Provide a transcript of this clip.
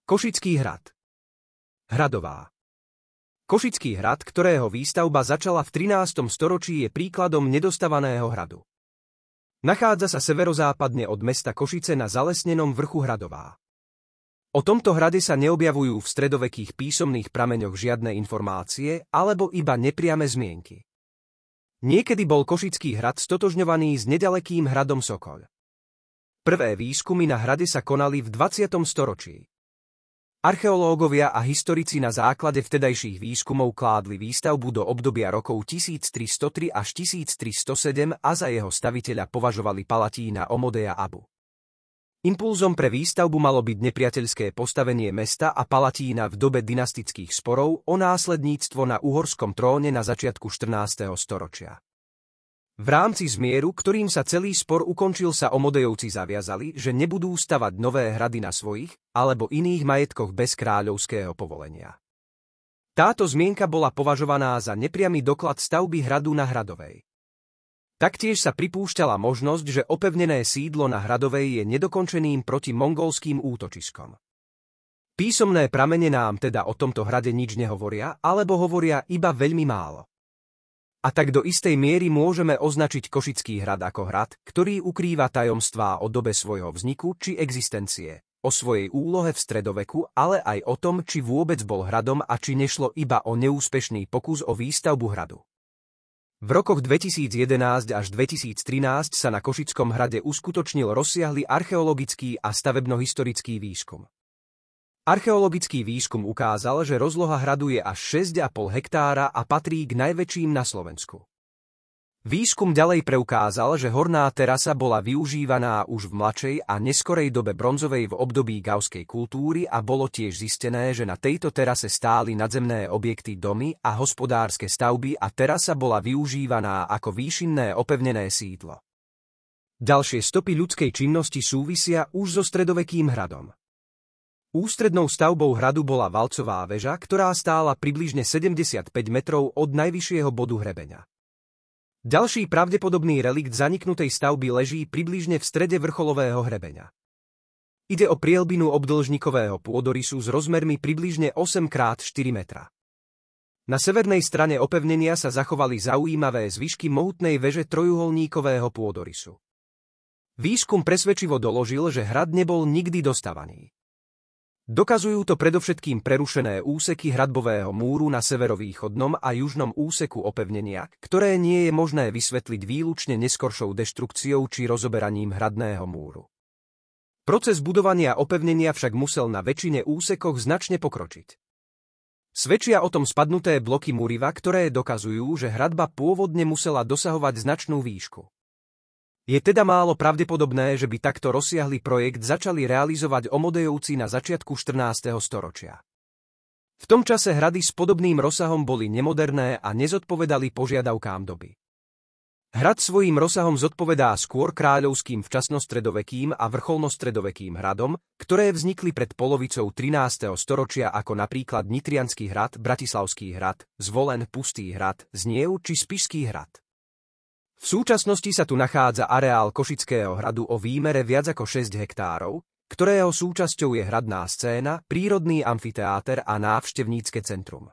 Košický hrad. Hradová. Košický hrad, ktorého výstavba začala v 13. storočí, je príkladom nedostavaného hradu. Nachádza sa severozápadne od mesta Košice na zalesnenom vrchu Hradová. O tomto hrade sa neobjavujú v stredovekých písomných prameňoch žiadne informácie alebo iba nepriame zmienky. Niekedy bol Košický hrad stotožňovaný s nedalekým hradom Sokoľ. Prvé výskumy na hrade sa konali v 20. storočí. Archeológovia a historici na základe vtedajších výskumov kládli výstavbu do obdobia rokov 1303 až 1307 a za jeho staviteľa považovali Palatína Omodeja Abu. Impulzom pre výstavbu malo byť nepriateľské postavenie mesta a Palatína v dobe dynastických sporov o následníctvo na uhorskom tróne na začiatku 14. storočia. V rámci zmieru, ktorým sa celý spor ukončil, sa Omodejovci zaviazali, že nebudú stavať nové hrady na svojich alebo iných majetkoch bez kráľovského povolenia. Táto zmienka bola považovaná za nepriamy doklad stavby hradu na Hradovej. Taktiež sa pripúšťala možnosť, že opevnené sídlo na Hradovej je nedokončeným protimongolským útočiskom. Písomné pramene nám teda o tomto hrade nič nehovoria, alebo hovoria iba veľmi málo. A tak do istej miery môžeme označiť Košický hrad ako hrad, ktorý ukrýva tajomstvá o dobe svojho vzniku či existencie, o svojej úlohe v stredoveku, ale aj o tom, či vôbec bol hradom a či nešlo iba o neúspešný pokus o výstavbu hradu. V rokoch 2011 až 2013 sa na Košickom hrade uskutočnil rozsiahly archeologický a stavebnohistorický výskum. Archeologický výskum ukázal, že rozloha hradu je až 6,5 hektára a patrí k najväčším na Slovensku. Výskum ďalej preukázal, že horná terasa bola využívaná už v mladšej a neskorej dobe bronzovej v období gauskej kultúry a bolo tiež zistené, že na tejto terase stáli nadzemné objekty, domy a hospodárske stavby a terasa bola využívaná ako výšinné opevnené sídlo. Ďalšie stopy ľudskej činnosti súvisia už so stredovekým hradom. Ústrednou stavbou hradu bola valcová väža, ktorá stála približne 75 metrov od najvyššieho bodu hrebeňa. Ďalší pravdepodobný relikt zaniknutej stavby leží približne v strede vrcholového hrebeňa. Ide o prielbinu obdĺžnikového pôdorysu s rozmermi približne 8x4 metra. Na severnej strane opevnenia sa zachovali zaujímavé zvyšky mohutnej väže trojuholníkového pôdorysu. Výskum presvedčivo doložil, že hrad nebol nikdy dostavaný. Dokazujú to predovšetkým prerušené úseky hradbového múru na severovýchodnom a južnom úseku opevnenia, ktoré nie je možné vysvetliť výlučne neskoršou deštrukciou či rozoberaním hradného múru. Proces budovania opevnenia však musel na väčšine úsekoch značne pokročiť. Svedčia o tom spadnuté bloky múriva, ktoré dokazujú, že hradba pôvodne musela dosahovať značnú výšku. Je teda málo pravdepodobné, že by takto rozsiahly projekt začali realizovať Omodejovci na začiatku 14. storočia. V tom čase hrady s podobným rozsahom boli nemoderné a nezodpovedali požiadavkám doby. Hrad svojím rozsahom zodpovedá skôr kráľovským včasnostredovekým a vrcholnostredovekým hradom, ktoré vznikli pred polovicou 13. storočia ako napríklad Nitriansky hrad, Bratislavský hrad, Zvolen, Pustý hrad, Zniev či Spišský hrad. V súčasnosti sa tu nachádza areál Košického hradu o výmere viac ako 6 hektárov, ktorého súčasťou je hradná scéna, prírodný amfiteáter a návštevnícke centrum.